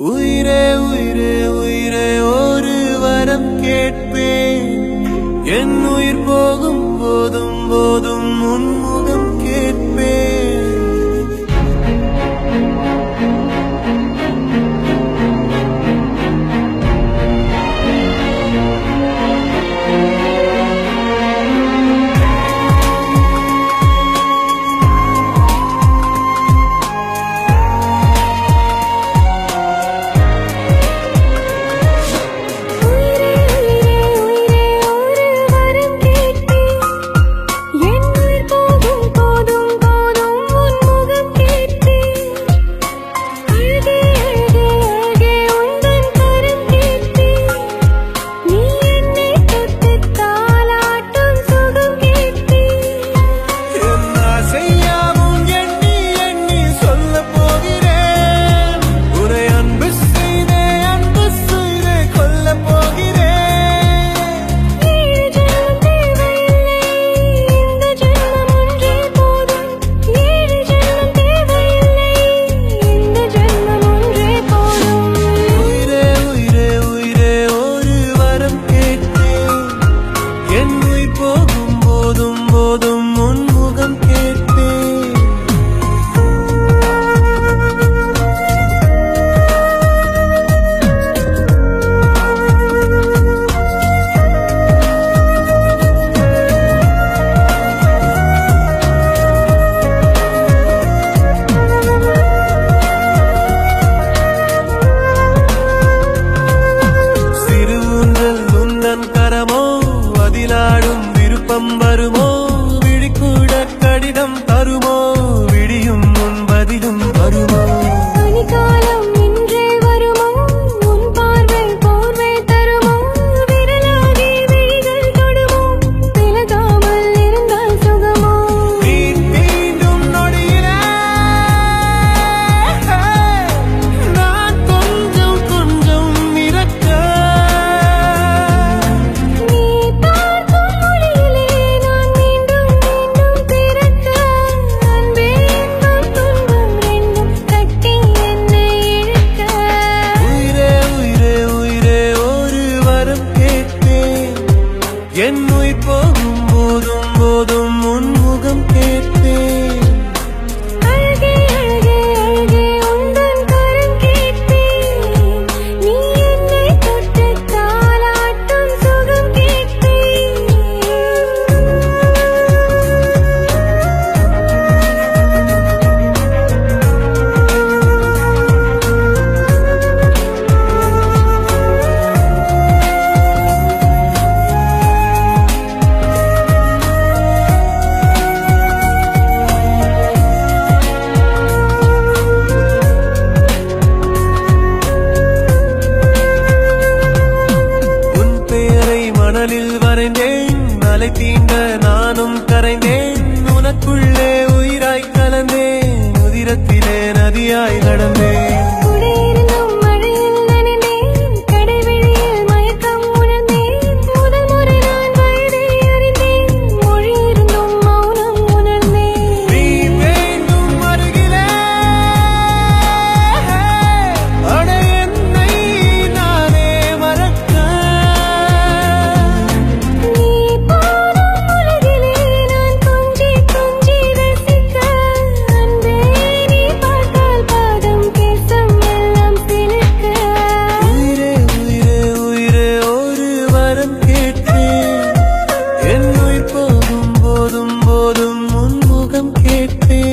உயிரே உயிரே உயிரே ஒரு வரம் கேட்பேன். என் உயிர் போகும் போதும் போதும் உன்முகம் கேட்பேன். வருமோ விழிக்கூட கடிதம் தருமோ விடியும் முன் பதிலும் வருமோ பனிக்காலம் இன்றே வருமோ உன் பார்வை போர்வை தருமோ விரலாகி விழிகள் தொடுமோ விலகாமல் இருந்தால் சுகமோ நீ மீண்டும் நொடியிலே நான் கொஞ்சம் கொஞ்சம் இறக்க என் உயிர் போகும் போதும் போதும் உன்முகம் கேட்பேன். அழகே அழகே அழகே உந்தன் கரம் கேட்பேன். நீ என்னை தொட்டு தாலாட்டும் சுகம் கேட்பேன். மணலில் வரைந்தேன் அலை தீண்ட நானும் கரைந்தேன். உனக்குள்ளே உயிராய் கலந்தேன் உதிரத்திலே நதியாய் நடந்தேன். என் உயிர் போகும் போதும் போதும் உன்முகம் கேட்பேன்.